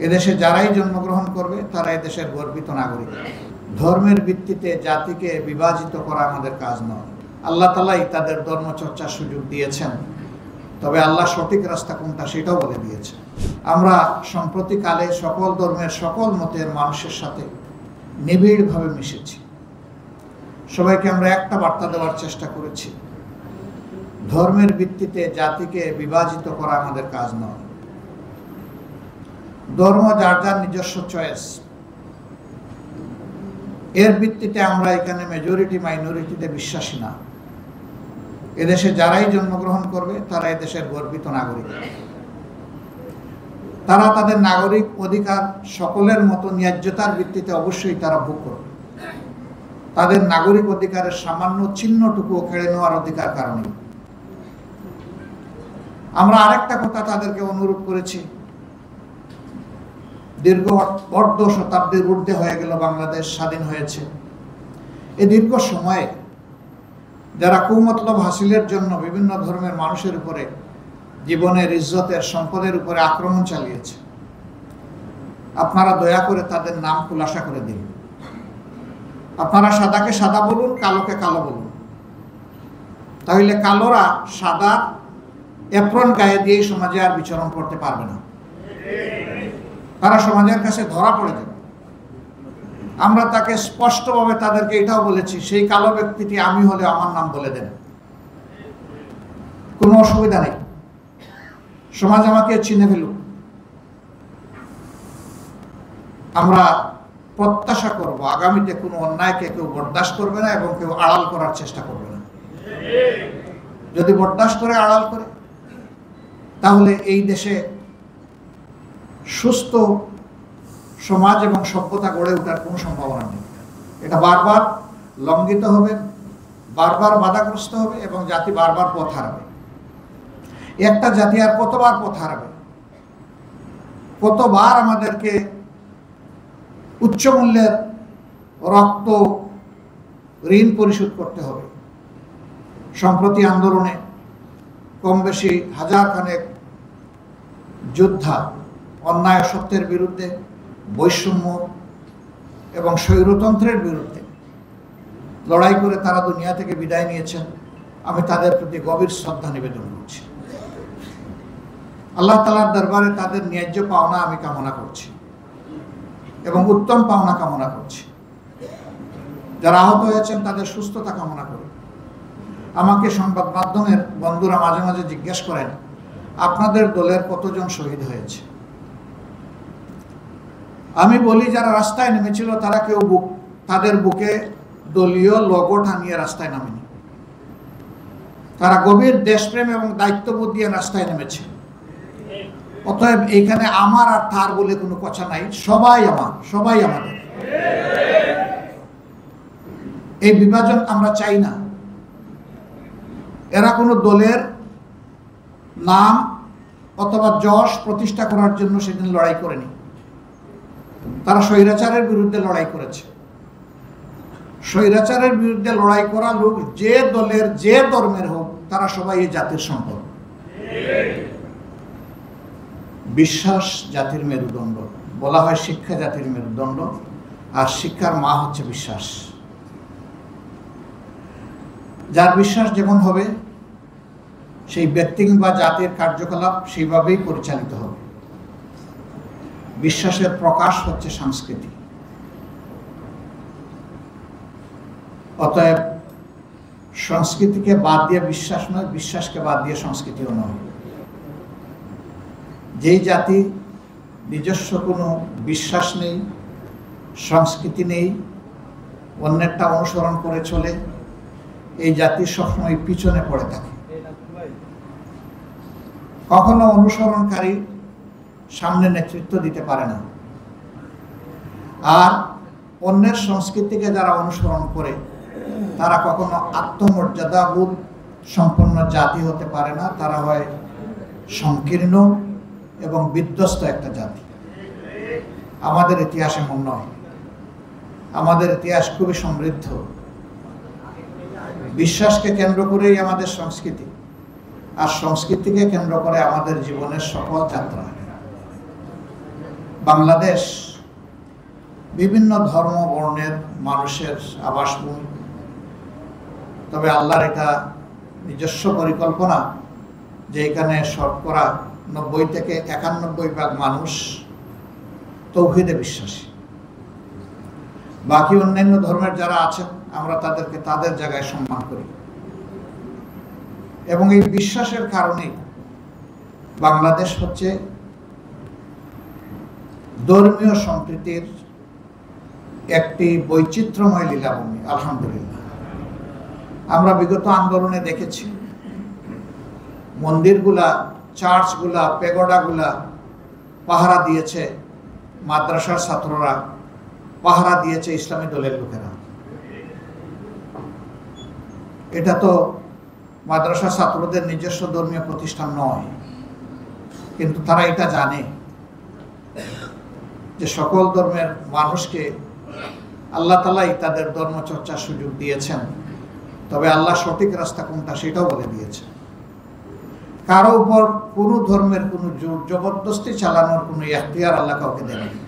এদেশে যারাই জন্মগ্রহণ করবে তারা এদেশের গর্বিত নাগরিক। ধর্মের ভিত্তিতে জাতিকে বিভাজিত করা আমাদের কাজ নয়। আল্লাহ তাআলাই তাদের ধর্মচর্চার সুযোগ দিয়েছেন, তবে আল্লাহ সঠিক রাস্তা কোনটা সেটাও বলে দিয়েছে। আমরা সম্প্রতিকালে সকল ধর্মের সকল মতের মানুষের সাথে নিবিড়ভাবে মিশেছি। সবাইকে আমরা একটা বার্তা দেওয়ার চেষ্টা করেছি, ধর্মের ভিত্তিতে জাতিকে বিভাজিত করা আমাদের কাজ নয়। ধর্ম যার যার নিজস্ব চয়েস, এর ভিত্তিতে আমরা এখানে মেজরিটি মাইনরিটিতে বিশ্বাসী না। এদেশে যারাই জন্মগ্রহণ করবে তারা এদেশের গর্বিত নাগরিক। তারা তাদের নাগরিক অধিকার সকলের মতো ন্যায্যতার ভিত্তিতে অবশ্যই তারা ভোগ করবে। তাদের নাগরিক অধিকারের সামান্য চিহ্নটুকু কেড়ে নেওয়ার অধিকার কারণে আমরা আরেকটা কথা তাদেরকে অনুরোধ করেছি। দীর্ঘ অর্ধ শতাব্দীর ঊর্ধ্বে হয়ে গেল বাংলাদেশ স্বাধীন হয়েছে। এই দীর্ঘ সময়ে যারা কুমতলব হাসিলের জন্য বিভিন্ন ধর্মের মানুষের উপরে জীবনের, ইজ্জতের, সম্পদের উপরে আক্রমণ চালিয়েছে, আপনারা দয়া করে তাদের নাম খুলাসা করে দিন। আপনারা সাদাকে সাদা বলুন, কালোকে কালো বলুন, তাহলে কালোরা সাদা এপ্রন গায়ে দিয়ে সমাজে আর বিচরণ করতে পারবে না। তারা সমাজের কাছে ধরা পড়ে যাবে। আমরা তাকে স্পষ্টভাবে তাদেরকে এটাও বলেছি, সেই কালো ব্যক্তিটি আমি হলে আমার নাম বলে দেন, কোনো অসুবিধা নেই, সমাজ আমাকে চিনে ফেলুক। আমরা প্রত্যাশা করব আগামীতে কোনো অন্যায়কে কেউ বরদাস্ত করবে না এবং কেউ আড়াল করার চেষ্টা করবে না। যদি বরদাস্ত করে, আড়াল করে, তাহলে এই দেশে সুস্থ সমাজ এবং সভ্যতা গড়ে ওঠার কোনো সম্ভাবনা নেই। এটা বারবার লঙ্ঘিত হবে, বারবার বাধাগ্রস্ত হবে এবং জাতি বারবার পথ হারাবে। একটা জাতি আর কতবার পথ হারাবে? কতবার আমাদেরকে উচ্চ মূল্যের রক্ত ঋণ পরিশোধ করতে হবে? সম্প্রতি আন্দোলনে কম বেশি হাজার খানেক যোদ্ধা অন্যায় সত্যের বিরুদ্ধে, বৈষম্য এবং স্বৈরতন্ত্রের বিরুদ্ধে লড়াই করে তারা দুনিয়া থেকে বিদায় নিয়েছেন। আমি তাদের প্রতি গভীর শ্রদ্ধা নিবেদন করছি। আল্লাহ তাআলার দরবারে তাদের ন্যায্য পাওনা আমি কামনা করছি এবং উত্তম পাওনা কামনা করছি। যারা আহত হয়েছেন তাদের সুস্থতা কামনা করি। আমাকে সংবাদ মাধ্যমের বন্ধুরা মাঝে মাঝে জিজ্ঞেস করেন, আপনাদের দলের কতজন শহীদ হয়েছে? আমি বলি, যারা রাস্তায় নেমেছিল তারা কেউ তাদের বুকে দলীয় লোগো টানিয়ে রাস্তায় নামেনি। তারা গভীর দেশপ্রেম এবং দায়িত্ববোধ দিয়ে রাস্তায় নেমেছে। অতএব এইখানে আমার আর তার বলে কোনো কথা নাই, সবাই আমার, সবাই আমাদের। এই বিভাজন আমরা চাই না। এরা কোনো দলের নাম অথবা যশ প্রতিষ্ঠা করার জন্য সেদিন লড়াই করেনি। তারা স্বৈরাচারের বিরুদ্ধে লড়াই করেছে। স্বৈরাচারের বিরুদ্ধে লড়াই করা লোক যে দলের, যে ধর্মের হোক, তারা সবাই এই জাতির সম্পদ। বিশ্বাস জাতির মেরুদণ্ড, বলা হয় শিক্ষা জাতির মেরুদণ্ড, আর শিক্ষার মা হচ্ছে বিশ্বাস। যার বিশ্বাস যেমন হবে, সেই ব্যক্তি বা জাতির কার্যকলাপ সেইভাবেই পরিচালিত হবে। বিশ্বাসের প্রকাশ হচ্ছে সংস্কৃতি। অতএব সংস্কৃতিকে বাদ দিয়ে বিশ্বাস নয়, বিশ্বাসকে বাদ দিয়ে সংস্কৃতিও নয়। যেই জাতি নিজস্ব কোনো বিশ্বাস নেই, সংস্কৃতি নেই, অন্যেরটা অনুসরণ করে চলে, এই জাতি সবসময় পিছনে পড়ে থাকে। কখনো অনুসরণকারী সামনে নেতৃত্ব দিতে পারে না। আর অন্যের সংস্কৃতিকে যারা অনুসরণ করে তারা কখনো আত্মমর্যাদাবোধ সম্পন্ন জাতি হতে পারে না। তারা হয় সংকীর্ণ এবং বিধ্বস্ত একটা জাতি। আমাদের ইতিহাস এমন নয়। আমাদের ইতিহাস খুবই সমৃদ্ধ। বিশ্বাসকে কেন্দ্র করেই আমাদের সংস্কৃতি, আর সংস্কৃতিকে কেন্দ্র করে আমাদের জীবনের সকল যাত্রা। বাংলাদেশ বিভিন্ন ধর্ম বর্ণের মানুষের আবাসভূমি। তবে আল্লাহর এটা নিজস্ব পরিকল্পনা যে এখানে শতকরা 90 থেকে 91% মানুষ তৌহিদে বিশ্বাসী। বাকি অন্যান্য ধর্মের যারা আছেন আমরা তাদেরকে তাদের জায়গায় সম্মান করি, এবং এই বিশ্বাসের কারণে বাংলাদেশ হচ্ছে ধর্মীয় সম্প্রীতির একটি বৈচিত্র্যময় লীলাভূমি। আলহামদুলিল্লাহ, আমরা বিগত আন্দোলনে দেখেছি মন্দিরগুলা, চার্চগুলা, পেগোডাগুলা পাহারা দিয়েছে মাদ্রাসার ছাত্ররা, পাহারা দিয়েছে ইসলামী দলের লোকেরা। এটা তো মাদ্রাসা ছাত্রদের নিজস্ব ধর্মীয় প্রতিষ্ঠান নয়, কিন্তু তারা এটা জানে যে সকল ধর্মের মানুষকে আল্লাহ তাআলাই তাদের ধর্ম চর্চার সুযোগ দিয়েছেন, তবে আল্লাহ সঠিক রাস্তা কোনটা সেটাও বলে দিয়েছে। কারো উপর কোনো ধর্মের কোনো জোর জবরদস্তি চালানোর কোনো এখতিয়ার আল্লাহ কাউকে দেননি।